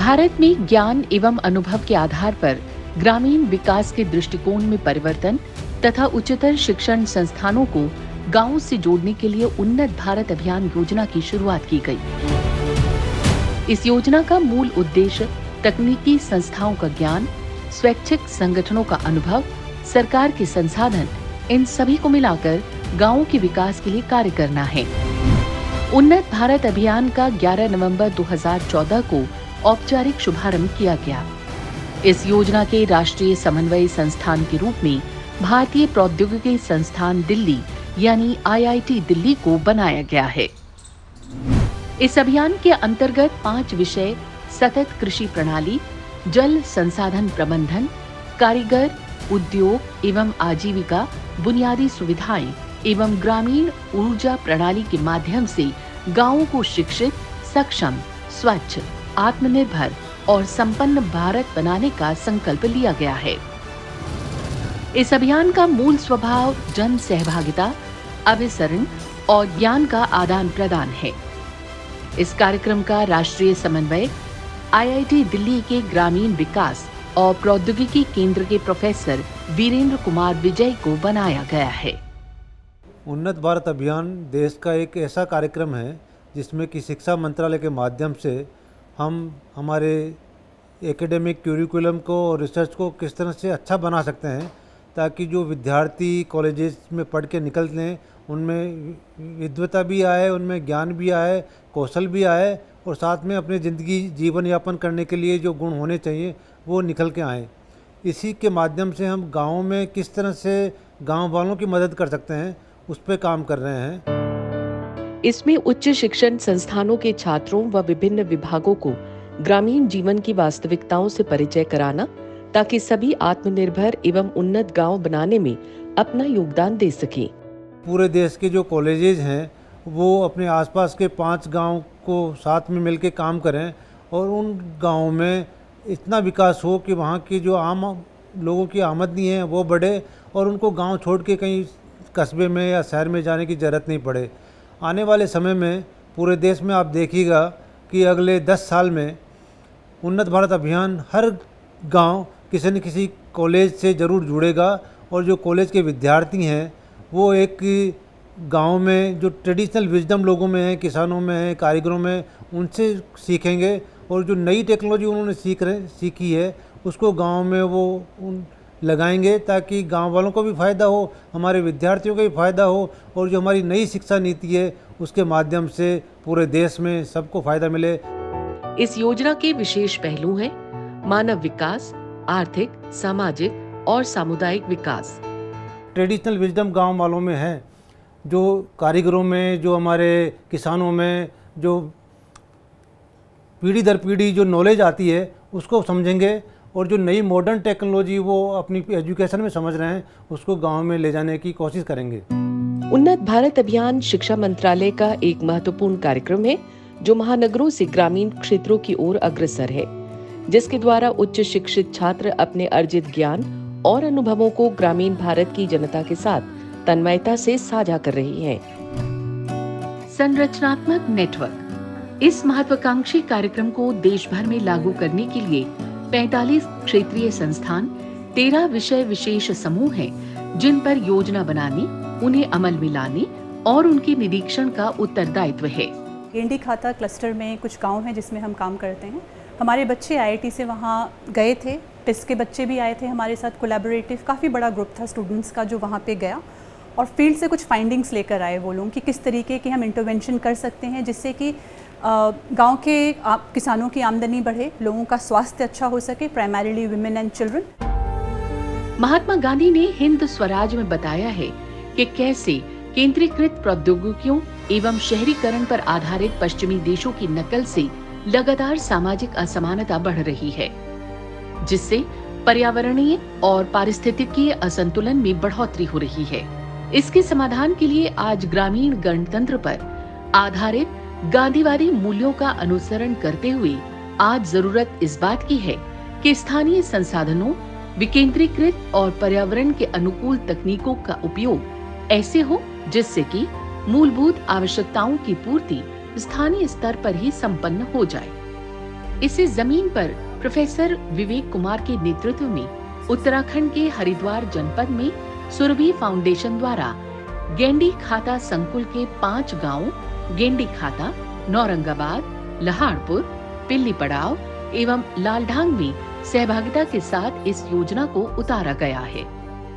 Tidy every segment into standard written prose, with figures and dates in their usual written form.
भारत में ज्ञान एवं अनुभव के आधार पर ग्रामीण विकास के दृष्टिकोण में परिवर्तन तथा उच्चतर शिक्षण संस्थानों को गांवों से जोड़ने के लिए उन्नत भारत अभियान योजना की शुरुआत की गई। इस योजना का मूल उद्देश्य तकनीकी संस्थाओं का ज्ञान, स्वैच्छिक संगठनों का अनुभव, सरकार के संसाधन, इन सभी को मिलाकर गांवों के विकास के लिए कार्य करना है। उन्नत भारत अभियान का 11 नवंबर 2014 को औपचारिक शुभारंभ किया गया। इस योजना के राष्ट्रीय समन्वय संस्थान के रूप में भारतीय प्रौद्योगिकी संस्थान दिल्ली यानी IIT दिल्ली को बनाया गया है। इस अभियान के अंतर्गत 5 विषय सतत कृषि प्रणाली, जल संसाधन प्रबंधन, कारीगर, उद्योग एवं आजीविका, बुनियादी सुविधाएं एवं ग्रामीण ऊर्जा प्रणाली के माध्यम से गांवों को शिक्षित, सक्षम, स्वच्छ, आत्मनिर्भर और संपन्न भारत बनाने का संकल्प लिया गया है। इस अभियान का मूल स्वभाव जन सहभागिता, अभिसरण और ज्ञान का आदान प्रदान है। इस कार्यक्रम का राष्ट्रीय समन्वय IIT दिल्ली के ग्रामीण विकास और प्रौद्योगिकी केंद्र के प्रोफेसर वीरेंद्र कुमार विजय को बनाया गया है। उन्नत भारत अभियान देश का एक ऐसा कार्यक्रम है जिसमें कि शिक्षा मंत्रालय के माध्यम से हम हमारे एकेडमिक क्यूरिकुलम को और रिसर्च को किस तरह से अच्छा बना सकते हैं ताकि जो विद्यार्थी कॉलेजेस में पढ़ के निकलते उनमें विद्वता भी आए, उनमें ज्ञान भी आए, कौशल भी आए और साथ में अपनी ज़िंदगी जीवन यापन करने के लिए जो गुण होने चाहिए वो निकल के आए। इसी के माध्यम से हम गाँव में किस तरह से गाँव वालों की मदद कर सकते हैं उस पर काम कर रहे हैं। इसमें उच्च शिक्षण संस्थानों के छात्रों व विभिन्न विभागों को ग्रामीण जीवन की वास्तविकताओं से परिचय कराना ताकि सभी आत्मनिर्भर एवं उन्नत गांव बनाने में अपना योगदान दे सकें। पूरे देश के जो कॉलेजेस हैं वो अपने आसपास के 5 गांव को साथ में मिलकर काम करें और उन गांवों में इतना विकास हो कि वहाँ की जो आम लोगों की आमदनी है वो बढ़े और उनको गांव छोड़ के कहीं कस्बे में या शहर में जाने की ज़रूरत नहीं पड़े। आने वाले समय में पूरे देश में आप देखिएगा कि अगले 10 साल में उन्नत भारत अभियान हर गांव किसी न किसी कॉलेज से ज़रूर जुड़ेगा और जो कॉलेज के विद्यार्थी हैं वो एक गांव में जो ट्रेडिशनल विजडम लोगों में है, किसानों में है, कारीगरों में, उनसे सीखेंगे और जो नई टेक्नोलॉजी उन्होंने सीखी है उसको गांव में वो लगाएंगे ताकि गांव वालों को भी फ़ायदा हो, हमारे विद्यार्थियों को भी फ़ायदा हो और जो हमारी नई शिक्षा नीति है उसके माध्यम से पूरे देश में सबको फ़ायदा मिले। इस योजना के विशेष पहलू हैं मानव विकास, आर्थिक, सामाजिक और सामुदायिक विकास। ट्रेडिशनल विजडम गांव वालों में है, जो कारीगरों में, जो हमारे किसानों में, जो पीढ़ी दर पीढ़ी जो नॉलेज आती है उसको समझेंगे और जो नई मॉडर्न टेक्नोलॉजी वो अपनी एजुकेशन में समझ रहे हैं उसको गांव में ले जाने की कोशिश करेंगे। उन्नत भारत अभियान शिक्षा मंत्रालय का एक महत्वपूर्ण कार्यक्रम है जो महानगरों से ग्रामीण क्षेत्रों की ओर अग्रसर है, जिसके द्वारा उच्च शिक्षित छात्र अपने अर्जित ज्ञान और अनुभवों को ग्रामीण भारत की जनता के साथ तन्मयता से साझा कर रही है। संरचनात्मक नेटवर्क। इस महत्वाकांक्षी कार्यक्रम को देश भर में लागू करने के लिए 45 क्षेत्रीय संस्थान, 13 विषय विशेष समूह हैं, जिन पर योजना बनाने, उन्हें अमल में लाने और उनके निरीक्षण का उत्तरदायित्व है। गेंडी खाता क्लस्टर में कुछ गांव हैं जिसमें हम काम करते हैं। हमारे बच्चे IIT से वहाँ गए थे, टिस के बच्चे भी आए थे हमारे साथ, कोलैबोरेटिव काफ़ी बड़ा ग्रुप था स्टूडेंट्स का जो वहाँ पे गया और फील्ड से कुछ फाइंडिंग्स लेकर आए वो लोग कि किस तरीके के हम इंटरवेंशन कर सकते हैं जिससे कि गांव के किसानों की आमदनी बढ़े, लोगों का स्वास्थ्य अच्छा हो सके, primarily women and children. Mahatma Gandhi ने हिंद स्वराज में बताया है कि कैसे केंद्रीकृत प्रौद्योगिकियों एवं शहरीकरण पर आधारित पश्चिमी देशों की नकल से लगातार सामाजिक असमानता बढ़ रही है, जिससे पर्यावरणीय और पारिस्थितिकीय असंतुलन में बढ़ोतरी हो रही है। इसके समाधान के लिए आज ग्रामीण गणतंत्र पर आधारित गांधीवादी मूल्यों का अनुसरण करते हुए आज जरूरत इस बात की है कि स्थानीय संसाधनों, विकेंद्रीकृत और पर्यावरण के अनुकूल तकनीकों का उपयोग ऐसे हो जिससे कि मूलभूत आवश्यकताओं की पूर्ति स्थानीय स्तर पर ही संपन्न हो जाए। इसे जमीन पर प्रोफेसर विवेक कुमार के नेतृत्व में उत्तराखंड के हरिद्वार जनपद में सुरभि फाउंडेशन द्वारा गेंडी खाता संकुल के 5 गांवों गेंडी खाता, नौरंगाबाद, लहाड़पुर, पिल्ली पड़ाव एवं लालढांग में सहभागिता के साथ इस योजना को उतारा गया है।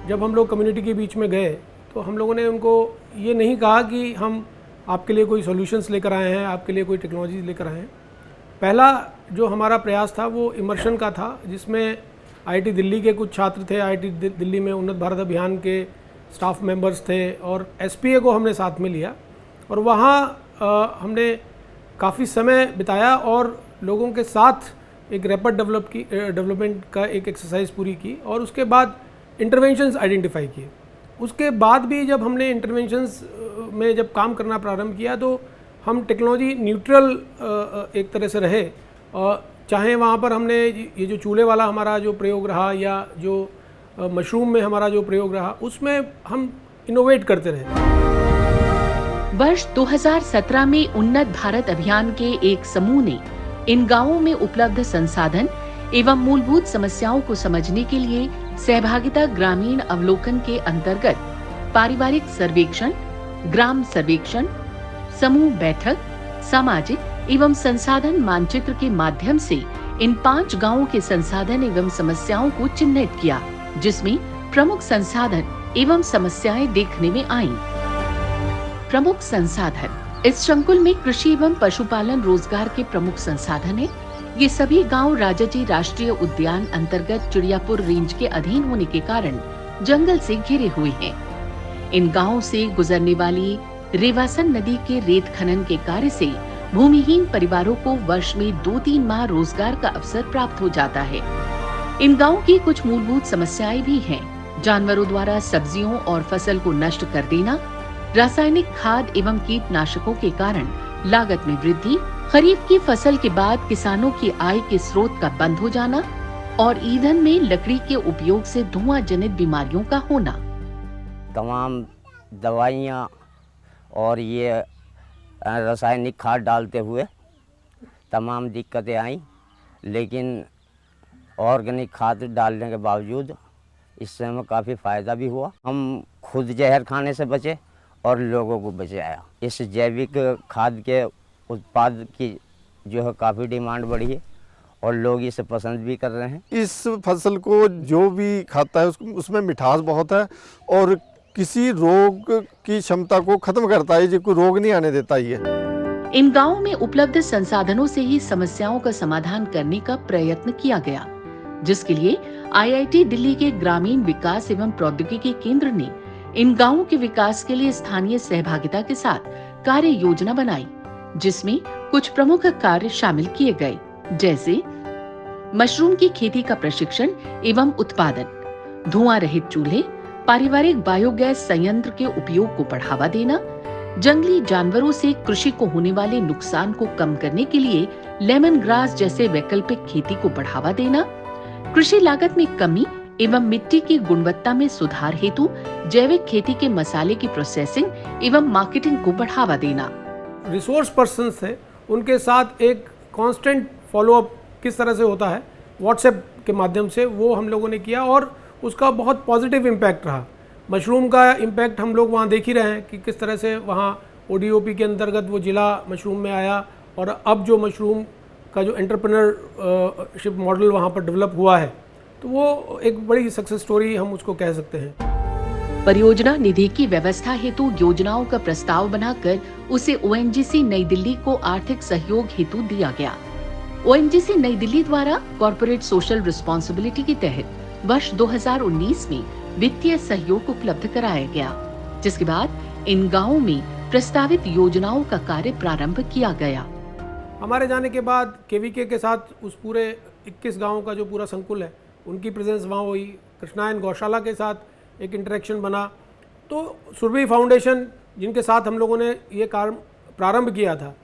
जब हम लोग कम्युनिटी के बीच में गए तो हम लोगों ने उनको ये नहीं कहा कि हम आपके लिए कोई सॉल्यूशंस लेकर आए हैं, आपके लिए कोई टेक्नोलॉजी लेकर आए हैं। पहला जो हमारा प्रयास था वो इमर्शन का था, जिसमें आईआईटी दिल्ली के कुछ छात्र थे, आईआईटी दिल्ली में उन्नत भारत अभियान के स्टाफ मेंबर्स थे और एसपीए को हमने साथ में लिया और वहाँ हमने काफ़ी समय बिताया और लोगों के साथ एक रैपिड डेवलपमेंट का एक एक्सरसाइज पूरी की और उसके बाद इंटरवेंशंस आइडेंटिफाई किए। उसके बाद भी जब हमने इंटरवेंशंस में जब काम करना प्रारंभ किया तो हम टेक्नोलॉजी न्यूट्रल एक तरह से रहे, और चाहे वहाँ पर हमने ये जो चूल्हे वाला हमारा जो प्रयोग रहा या जो मशरूम में हमारा जो प्रयोग रहा, उसमें हम इनोवेट करते रहे। वर्ष 2017 में उन्नत भारत अभियान के एक समूह ने इन गांवों में उपलब्ध संसाधन एवं मूलभूत समस्याओं को समझने के लिए सहभागिता ग्रामीण अवलोकन के अंतर्गत पारिवारिक सर्वेक्षण, ग्राम सर्वेक्षण, समूह बैठक, सामाजिक एवं संसाधन मानचित्र के माध्यम से इन 5 गांवों के संसाधन एवं समस्याओं को चिन्हित किया, जिसमें प्रमुख संसाधन एवं समस्याएं देखने में आईं। प्रमुख संसाधन: इस संकुल में कृषि एवं पशुपालन रोजगार के प्रमुख संसाधन है। ये सभी गांव राजाजी राष्ट्रीय उद्यान अंतर्गत चिड़ियापुर रेंज के अधीन होने के कारण जंगल से घिरे हुए हैं। इन गांवों से गुजरने वाली रेवासन नदी के रेत खनन के कार्य से भूमिहीन परिवारों को वर्ष में 2-3 माह रोजगार का अवसर प्राप्त हो जाता है। इन गांवों की कुछ मूलभूत समस्याएं भी हैं। जानवरों द्वारा सब्जियों और फसल को नष्ट कर देना, रासायनिक खाद एवं कीटनाशकों के कारण लागत में वृद्धि, खरीफ की फसल के बाद किसानों की आय के स्रोत का बंद हो जाना और ईंधन में लकड़ी के उपयोग से धुआं जनित बीमारियों का होना। तमाम दवाइयाँ और ये रासायनिक खाद डालते हुए तमाम दिक्कतें आईं, लेकिन ऑर्गेनिक खाद डालने के बावजूद इससे हमें काफ़ी फ़ायदा भी हुआ। हम खुद जहर खाने से बचे और लोगों को बचाया। इस जैविक खाद के उत्पाद की जो है काफ़ी डिमांड बढ़ी है और लोग इसे पसंद भी कर रहे हैं। इस फसल को जो भी खाता है उसमें मिठास बहुत है और किसी रोग की क्षमता को खत्म करता है, जो कोई रोग नहीं आने देता ये। इन गांवों में उपलब्ध संसाधनों से ही समस्याओं का समाधान करने का प्रयत्न किया गया, जिसके लिए आईआईटी दिल्ली के ग्रामीण विकास एवं प्रौद्योगिकी केंद्र ने इन गांवों के विकास के लिए स्थानीय सहभागिता के साथ कार्य योजना बनाई, जिसमें कुछ प्रमुख कार्य शामिल किए गए, जैसे मशरूम की खेती का प्रशिक्षण एवं उत्पादन, धुआं रहित चूल्हे, पारिवारिक बायोगैस संयंत्र के उपयोग को बढ़ावा देना, जंगली जानवरों से कृषि को होने वाले नुकसान को कम करने के लिए लेमन ग्रास जैसे वैकल्पिक खेती को बढ़ावा देना, कृषि लागत में कमी एवं मिट्टी की गुणवत्ता में सुधार हेतु जैविक खेती के मसाले की प्रोसेसिंग एवं मार्केटिंग को बढ़ावा देना। रिसोर्स पर्सन थे, उनके साथ एक कांस्टेंट फॉलोअप किस तरह से होता है व्हाट्सएप के माध्यम से, वो हम लोगों ने किया और उसका बहुत पॉजिटिव इम्पैक्ट रहा। मशरूम का इम्पैक्ट हम लोग वहाँ देख ही रहे हैं कि किस तरह से वहाँ ओडीओपी के अंतर्गत वो जिला मशरूम में आया और अब जो मशरूम का जो एंटरप्रेन्योरशिप मॉडल वहाँ पर डेवलप हुआ है, तो वो एक बड़ी सक्सेस स्टोरी हम उसको कह सकते हैं। परियोजना निधि की व्यवस्था हेतु योजनाओं का प्रस्ताव बनाकर उसे ओएनजीसी नई दिल्ली को आर्थिक सहयोग हेतु दिया गया। ओएनजीसी नई दिल्ली द्वारा कॉर्पोरेट सोशल रिस्पॉन्सिबिलिटी के तहत वर्ष 2019 में वित्तीय सहयोग उपलब्ध कराया गया, जिसके बाद इन गांवों में प्रस्तावित योजनाओं का कार्य प्रारंभ किया गया। हमारे जाने के बाद केवीके के साथ उस पूरे 21 गाँव का जो पूरा संकुल है, उनकी प्रेजेंस वहाँ हुई। कृष्णायन गौशाला के साथ एक इंटरेक्शन बना, तो सुरभि फाउंडेशन जिनके साथ हम लोगों ने ये कार्य प्रारंभ किया था,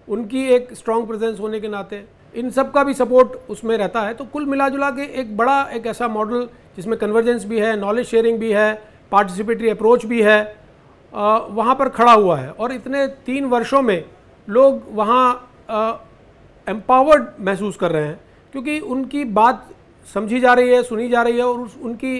उनकी एक स्ट्रॉन्ग प्रेजेंस होने के नाते इन सब का भी सपोर्ट उसमें रहता है। तो कुल मिलाजुला के एक बड़ा एक ऐसा मॉडल जिसमें कन्वर्जेंस भी है, नॉलेज शेयरिंग भी है, पार्टिसिपेटरी अप्रोच भी है, वहाँ पर खड़ा हुआ है। और इतने 3 वर्षों में लोग वहाँ एम्पावर्ड महसूस कर रहे हैं, क्योंकि उनकी बात समझी जा रही है, सुनी जा रही है, और उनकी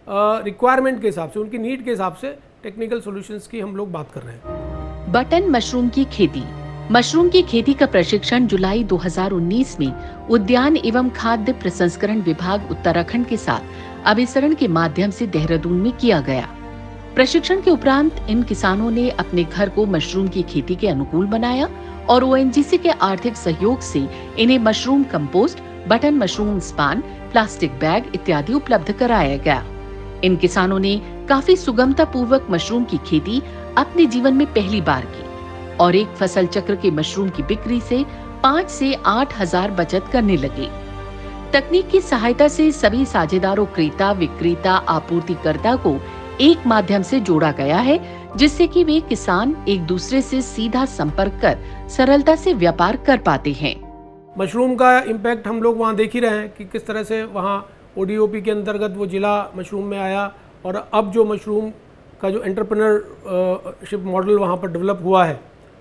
रिक्वायरमेंट के हिसाब से, उनकी नीड के हिसाब से टेक्निकल सॉल्यूशंस की हम लोग बात कर रहे हैं। बटन मशरूम की खेती। मशरूम की खेती का प्रशिक्षण जुलाई 2019 में उद्यान एवं खाद्य प्रसंस्करण विभाग उत्तराखंड के साथ अभिसरण के माध्यम से देहरादून में किया गया। प्रशिक्षण के उपरांत इन किसानों ने अपने घर को मशरूम की खेती के अनुकूल बनाया और ओएनजीसी के आर्थिक सहयोग से इन्हें mushroom compost, button mushroom span, plastic bag इत्यादि उपलब्ध कराया गया। इन किसानों ने काफी सुगमता पूर्वक मशरूम की खेती अपने जीवन में पहली बार की और एक फसल चक्र के मशरूम की बिक्री से 5 से 8 हजार बचत करने लगे। तकनीक की सहायता से सभी साझेदारों, क्रेता, विक्रेता, आपूर्तिकर्ता को एक माध्यम से जोड़ा गया है, जिससे कि वे किसान एक दूसरे से सीधा संपर्क कर सरलता से व्यापार कर पाते हैं। मशरूम का इम्पैक्ट हम लोग वहाँ देख ही रहे हैं कि किस तरह से वहाँ ODOP के अंतर्गत वो जिला मशरूम में आया, और अब जो मशरूम का जो एंटरप्रेन्योरशिप मॉडल वहाँ पर डेवलप हुआ है,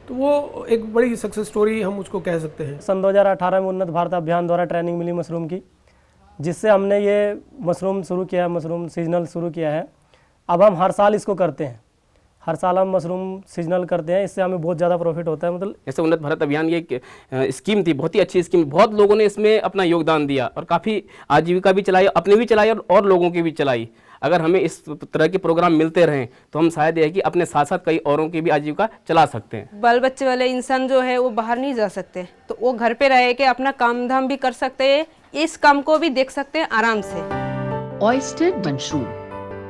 तो वो एक बड़ी सक्सेस स्टोरी हम उसको कह सकते हैं। सन 2018 में उन्नत भारत अभियान द्वारा ट्रेनिंग मिली मशरूम की, जिससे हमने ये मशरूम शुरू किया है, मशरूम सीजनल शुरू किया है। अब हम हर साल इसको करते हैं, हर साल हम मशरूम सीजनल करते हैं, इससे हमें बहुत ज़्यादा प्रॉफिट होता है। मतलब जैसे उन्नत भारत अभियान ये एक स्कीम थी, बहुत ही अच्छी स्कीम, बहुत लोगों ने इसमें अपना योगदान दिया और काफ़ी आजीविका भी चलाई, अपने भी चलाई और लोगों की भी चलाई। अगर हमें इस तरह के प्रोग्राम मिलते रहें तो हम शायद यह है कि अपने साथ साथ कई औरों की भी आजीविका चला सकते हैं। बाल बच्चे वाले इंसान जो है वो बाहर नहीं जा सकते, तो वो घर पे रह के अपना काम धाम भी कर सकते हैं, इस काम को भी देख सकते हैं आराम से। Oyster mushroom.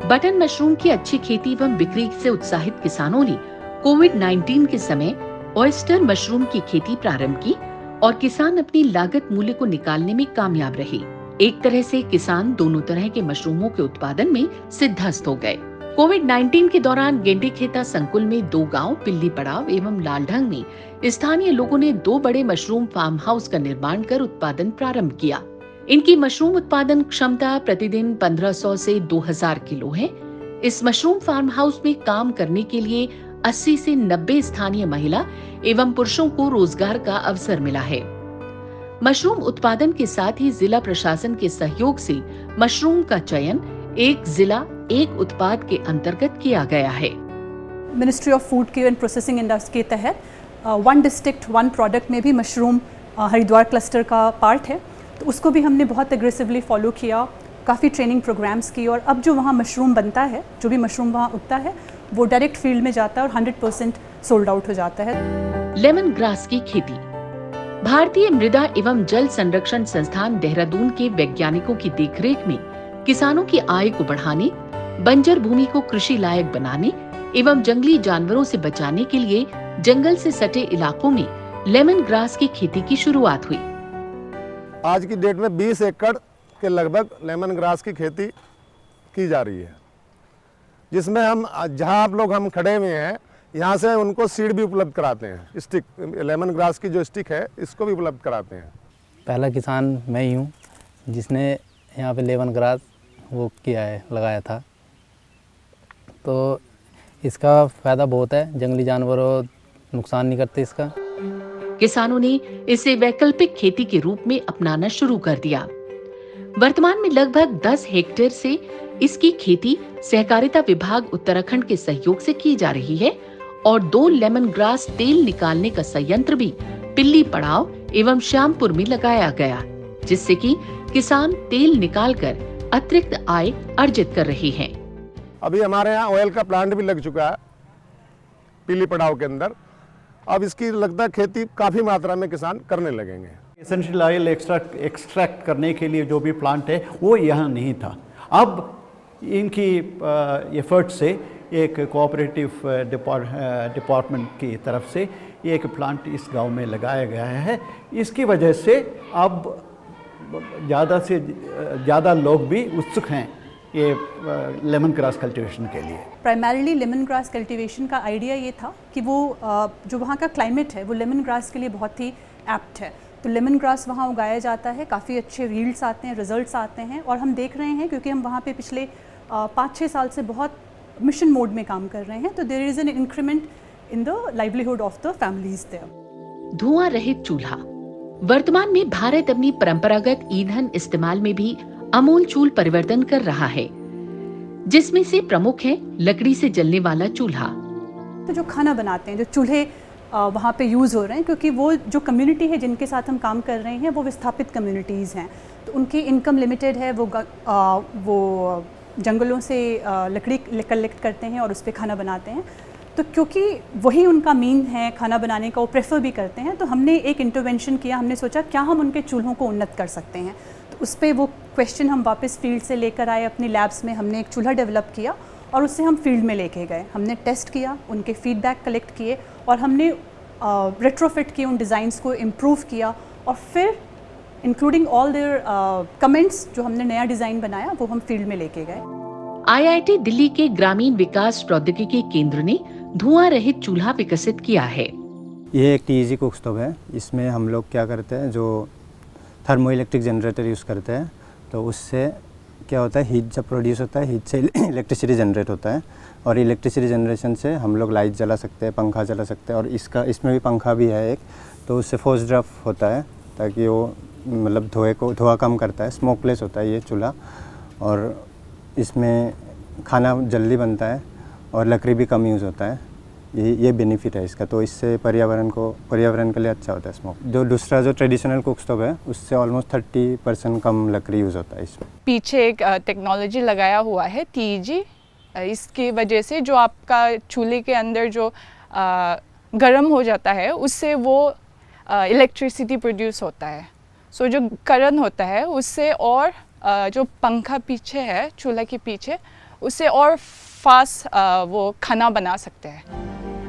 बटन मशरूम की अच्छी खेती एवं बिक्री से उत्साहित किसानों ने कोविड-19 के समय ऑयस्टर मशरूम की खेती प्रारंभ की और किसान अपनी लागत मूल्य को निकालने में कामयाब रहे। एक तरह से किसान दोनों तरह के मशरूमों के उत्पादन में सिद्धहस्त हो गए। कोविड-19 के दौरान गेंडेखेता संकुल में 2 गांव, पिल्ली पड़ाव एवं लालढंग में स्थानीय लोगों ने 2 बड़े मशरूम फार्म हाउस का निर्माण कर उत्पादन प्रारंभ किया। इनकी मशरूम उत्पादन क्षमता प्रतिदिन 1500 से 2000 किलो है। इस मशरूम फार्म हाउस में काम करने के लिए 80 से 90 स्थानीय महिला एवं पुरुषों को रोजगार का अवसर मिला है। मशरूम उत्पादन के साथ ही जिला प्रशासन के सहयोग से मशरूम का चयन एक जिला एक उत्पाद के अंतर्गत किया गया है। मिनिस्ट्री ऑफ फूड की एंड प्रोसेसिंग इंडस्ट्री के तहत 1 डिस्ट्रिक्ट 1 प्रोडक्ट में भी मशरूम हरिद्वार क्लस्टर का पार्ट है, तो उसको भी हमने बहुत एग्रेसिवली फॉलो किया, काफ़ी ट्रेनिंग प्रोग्राम्स की, और अब जो वहाँ मशरूम बनता है, जो भी मशरूम वहाँ उगता है, वो डायरेक्ट फील्ड में जाता है और 100% सोल्ड आउट हो जाता है। लेमन ग्रास की खेती। भारतीय मृदा एवं जल संरक्षण संस्थान देहरादून के वैज्ञानिकों की देखरेख में किसानों की आय को बढ़ाने, बंजर भूमि को कृषि लायक बनाने एवं जंगली जानवरों से बचाने के लिए जंगल से सटे इलाकों में लेमन ग्रास की खेती की शुरुआत हुई। आज की डेट में 20 एकड़ के लगभग लेमन ग्रास की खेती की जा रही है, जिसमें हम जहां आप लोग हम खड़े हुए हैं, यहाँ से उनको सीड भी उपलब्ध कराते हैं। स्टिक लेमन ग्रास की जो स्टिक है, इसको भी उपलब्ध कराते हैं। पहला किसान मैं ही हूँ जिसने यहाँ पे लेमन ग्रास वो किया है, लगाया था। तो इसका फ़ायदा बहुत है, जंगली जानवरों नुकसान नहीं करते इसका। किसानों ने इसे वैकल्पिक खेती के रूप में अपनाना शुरू कर दिया। वर्तमान में लगभग 10 हेक्टेयर से इसकी खेती सहकारिता विभाग उत्तराखंड के सहयोग से की जा रही है और 2 लेमन ग्रास तेल निकालने का संयंत्र भी पिल्ली पड़ाव एवं श्यामपुर में लगाया गया, जिससे कि किसान तेल निकालकर अतिरिक्त आय अर्जित कर रहे हैं। अभी हमारे यहाँ ऑयल का प्लांट भी लग चुका है पिल्ली पड़ाव के अंदर। अब इसकी लगता है खेती काफ़ी मात्रा में किसान करने लगेंगे। एसेंशियल ऑयल एक्सट्रैक्ट करने के लिए जो भी प्लांट है वो यहाँ नहीं था। अब इनकी एफर्ट से एक कोऑपरेटिव डिपार्टमेंट की तरफ से एक प्लांट इस गांव में लगाया गया है। इसकी वजह से अब ज़्यादा से ज़्यादा लोग भी उत्सुक हैं ये लेमन ग्रास कल्टीवेशन के लिए। प्राइमरीली लेमन ग्रास कल्टीवेशन का आइडिया ये था कि वो जो वहाँ का क्लाइमेट है वो लेमन ग्रास के लिए बहुत ही एप्ट है, तो लेमन ग्रास वहाँ उगाया जाता है, काफ़ी अच्छे यील्ड्स आते हैं, रिजल्ट्स आते हैं। और हम देख रहे हैं क्योंकि हम वहाँ पे पिछले 5-6 साल से बहुत मिशन मोड में काम कर रहे हैं, तो there is an increment in the livelihood of the families there. धुआं रहित चूल्हा। वर्तमान में भारत अपनी परंपरागत ईंधन इस्तेमाल में भी आमूलचूल परिवर्तन कर रहा है, जिसमें से प्रमुख है लकड़ी से जलने वाला चूल्हा। तो जो खाना बनाते हैं, जो चूल्हे वहाँ पे यूज़ हो रहे हैं, क्योंकि वो जो कम्युनिटी है जिनके साथ हम काम कर रहे हैं वो विस्थापित कम्युनिटीज़ हैं, तो उनकी इनकम लिमिटेड है। वो जंगलों से लकड़ी कलेक्ट करते हैं और उस पर खाना बनाते हैं। तो क्योंकि वही उनका मीन है खाना बनाने का, वो प्रेफर भी करते हैं, तो हमने एक इंटरवेंशन किया। हमने सोचा क्या हम उनके चूल्हों को उन्नत कर सकते हैं। तो उस पर वो क्वेश्चन हम वापस फील्ड से लेकर आए अपनी लैब्स में। हमने एक चूल्हा डेवलप किया और उससे हम फील्ड में लेके गए। हमने टेस्ट किया, उनके फीडबैक कलेक्ट किए और हमने रेट्रोफिट किए, उन डिज़ाइंस को इम्प्रूव किया और फिर इंक्लूडिंग ऑल देयर कमेंट्स जो हमने नया डिज़ाइन बनाया वो हम फील्ड में लेके गए। IIT दिल्ली के ग्रामीण विकास प्रौद्योगिकी केंद्र ने धुआं रहित चूल्हा विकसित किया है। ये एक TEG कुक स्टोव है। इसमें हम लोग क्या करते हैं, जो थर्मो इलेक्ट्रिक जनरेटर यूज़ करते हैं, तो उससे क्या होता है, हीट जब प्रोड्यूस होता है, हीट से इलेक्ट्रिसिटी जनरेट होता है और इलेक्ट्रिसिटी जनरेशन से हम लोग लाइट जला सकते हैं, पंखा चला सकते हैं। और इसमें भी पंखा भी है एक, तो उससे फोर्स ड्राफ्ट होता है ताकि वो मतलब धुआं कम करता है, स्मोकलेस होता है ये चूल्हा। और इसमें खाना जल्दी बनता है और लकड़ी भी कम यूज़ होता है। ये बेनिफिट है इसका। तो इससे पर्यावरण के लिए अच्छा होता है स्मोक। दूसरा जो ट्रेडिशनल कुक स्टोव है उससे ऑलमोस्ट 30% कम लकड़ी यूज़ होता है इसमें। पीछे एक टेक्नोलॉजी लगाया हुआ है TEG। इसकी वजह से जो आपका चूल्हे के अंदर जो गर्म हो जाता है उससे वो इलेक्ट्रिसिटी प्रोड्यूस होता है। सो जो करंट होता है उससे और जो पंखा पीछे है चूल्हे के पीछे, उससे और फास्ट वो खाना बना सकते हैं।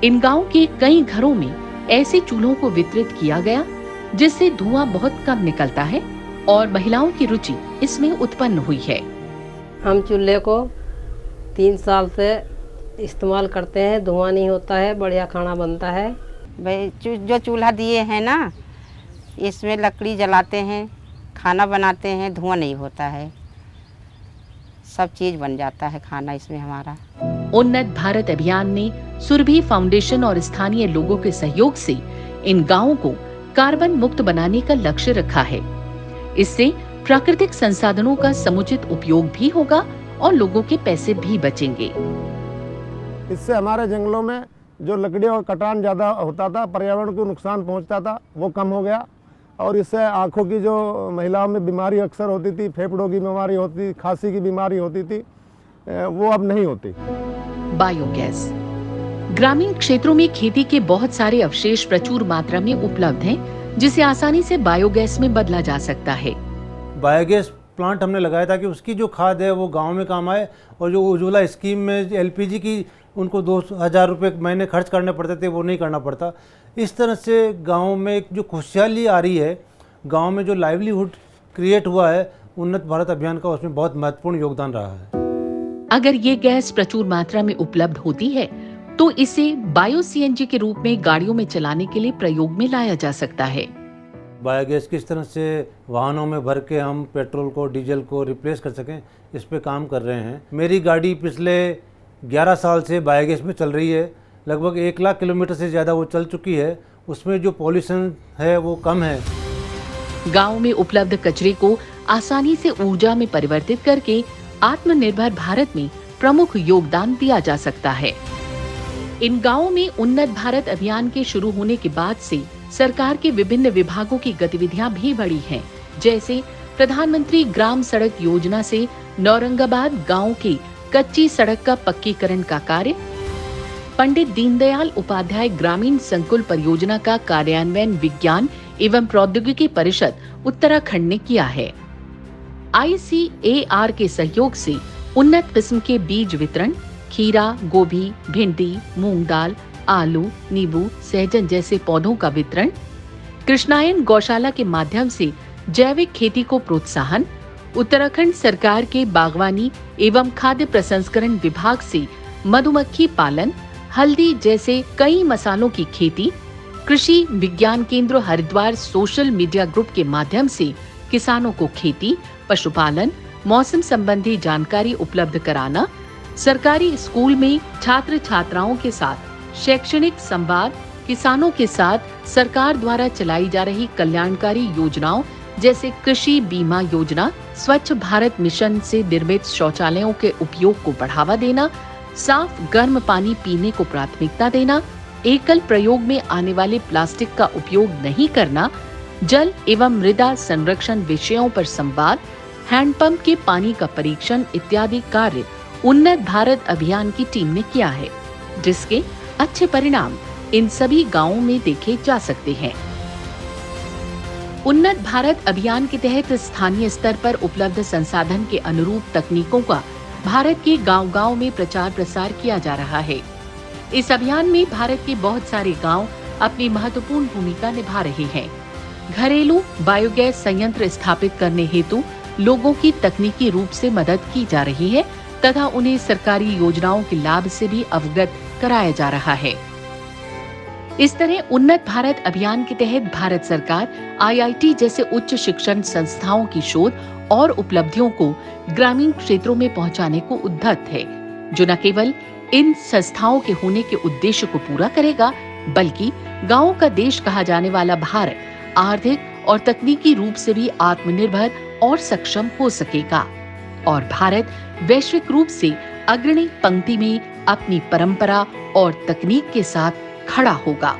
इन गांव के कई घरों में ऐसे चूल्हों को वितरित किया गया जिससे धुआं बहुत कम निकलता है और महिलाओं की रुचि इसमें उत्पन्न हुई है। हम चूल्हे को 3 साल से इस्तेमाल करते हैं, धुआं नहीं होता है, बढ़िया खाना बनता है। भाई जो चूल्हा दिए हैं ना, इसमें लकड़ी जलाते हैं, खाना बनाते हैं, धुआं नहीं होता है, सब चीज़ बन जाता है खाना इसमें हमारा। उन्नत भारत अभियान ने सुरभि फाउंडेशन और स्थानीय लोगों के सहयोग से इन गांवों को कार्बन मुक्त बनाने का लक्ष्य रखा है। इससे प्राकृतिक संसाधनों का समुचित उपयोग भी होगा और लोगों के पैसे भी बचेंगे। इससे हमारे जंगलों में जो लकड़ी और कटान ज़्यादा होता था, पर्यावरण को नुकसान पहुंचता था, वो कम हो गया। और इससे आँखों की जो महिलाओं में बीमारी अक्सर होती थी, फेफड़ों की बीमारी होती, खांसी की बीमारी होती थी, वो अब नहीं होती। बायोगैस ग्रामीण क्षेत्रों में खेती के बहुत सारे अवशेष प्रचुर मात्रा में उपलब्ध हैं, जिसे आसानी से बायोगैस में बदला जा सकता है। बायोगैस प्लांट हमने लगाया था कि उसकी जो खाद है वो गांव में काम आए, और जो उज्ज्वला स्कीम में LPG की उनको 2000 रुपये महीने खर्च करने पड़ते थे, वो नहीं करना पड़ता। इस तरह से गांव में एक जो खुशहाली आ रही है, गांव में जो लाइवलीहुड क्रिएट हुआ है, उन्नत भारत अभियान का उसमें बहुत महत्वपूर्ण योगदान रहा है। अगर ये गैस प्रचुर मात्रा में उपलब्ध होती है तो इसे बायो CNG के रूप में गाड़ियों में चलाने के लिए प्रयोग में लाया जा सकता है। बायोगैस किस तरह से वाहनों में भर के हम पेट्रोल को, डीजल को रिप्लेस कर सकें, इस पे काम कर रहे हैं। मेरी गाड़ी पिछले 11 साल से बायोगैस में चल रही है, लगभग 1 लाख किलोमीटर से ज़्यादा वो चल चुकी है। उसमें जो पॉल्यूशन है वो कम है। गांव में उपलब्ध कचरे को आसानी से ऊर्जा में परिवर्तित करके आत्मनिर्भर भारत में प्रमुख योगदान दिया जा सकता है। इन गांवों में उन्नत भारत अभियान के शुरू होने के बाद से सरकार के विभिन्न विभागों की गतिविधियां भी बढ़ी हैं, जैसे प्रधानमंत्री ग्राम सड़क योजना से नौरंगाबाद गांव की कच्ची सड़क का पक्कीकरण का कार्य, पंडित दीनदयाल उपाध्याय ग्रामीण संकुल परियोजना का कार्यान्वयन विज्ञान एवं प्रौद्योगिकी परिषद उत्तराखंड ने किया है। ICAR के सहयोग से उन्नत किस्म के बीज वितरण, खीरा, गोभी, भिंडी, मूंग दाल, आलू, नींबू, सहजन जैसे पौधों का वितरण, कृष्णायन गौशाला के माध्यम से जैविक खेती को प्रोत्साहन, उत्तराखंड सरकार के बागवानी एवं खाद्य प्रसंस्करण विभाग से मधुमक्खी पालन, हल्दी जैसे कई मसालों की खेती, कृषि विज्ञान केंद्र हरिद्वार सोशल मीडिया ग्रुप के माध्यम से किसानों को खेती, पशुपालन, मौसम संबंधी जानकारी उपलब्ध कराना, सरकारी स्कूल में छात्र छात्राओं के साथ शैक्षणिक संवाद किसानों के साथ सरकार द्वारा चलाई जा रही कल्याणकारी योजनाओं जैसे कृषि बीमा योजना, स्वच्छ भारत मिशन से निर्मित शौचालयों के उपयोग को बढ़ावा देना, साफ गर्म पानी पीने को प्राथमिकता देना, एकल प्रयोग में आने वाले प्लास्टिक का उपयोग नहीं करना, जल एवं मृदा संरक्षण विषयों पर संवाद, हैंडपंप के पानी का परीक्षण इत्यादि कार्य उन्नत भारत अभियान की टीम ने किया है, जिसके अच्छे परिणाम इन सभी गांवों में देखे जा सकते हैं। उन्नत भारत अभियान के तहत स्थानीय स्तर पर उपलब्ध संसाधन के अनुरूप तकनीकों का भारत के गांव-गांव में प्रचार प्रसार किया जा रहा है। इस अभियान में भारत के बहुत सारे गांव अपनी महत्वपूर्ण भूमिका निभा रहे हैं। घरेलू बायोगैस संयंत्र स्थापित करने हेतु लोगों की तकनीकी रूप से मदद की जा रही है तथा उन्हें सरकारी योजनाओं के लाभ से भी अवगत कराया जा रहा है। इस तरह उन्नत भारत अभियान के तहत भारत सरकार IIT जैसे उच्च शिक्षण संस्थाओं की शोध और उपलब्धियों को ग्रामीण क्षेत्रों में पहुंचाने को उद्यत है, जो न केवल इन संस्थाओं के होने के उद्देश्य को पूरा करेगा, बल्कि गांवों का देश कहा जाने वाला भारत आर्थिक और तकनीकी रूप से भी आत्मनिर्भर और सक्षम हो सकेगा और भारत वैश्विक रूप से अग्रणी पंक्ति में अपनी परंपरा और तकनीक के साथ खड़ा होगा।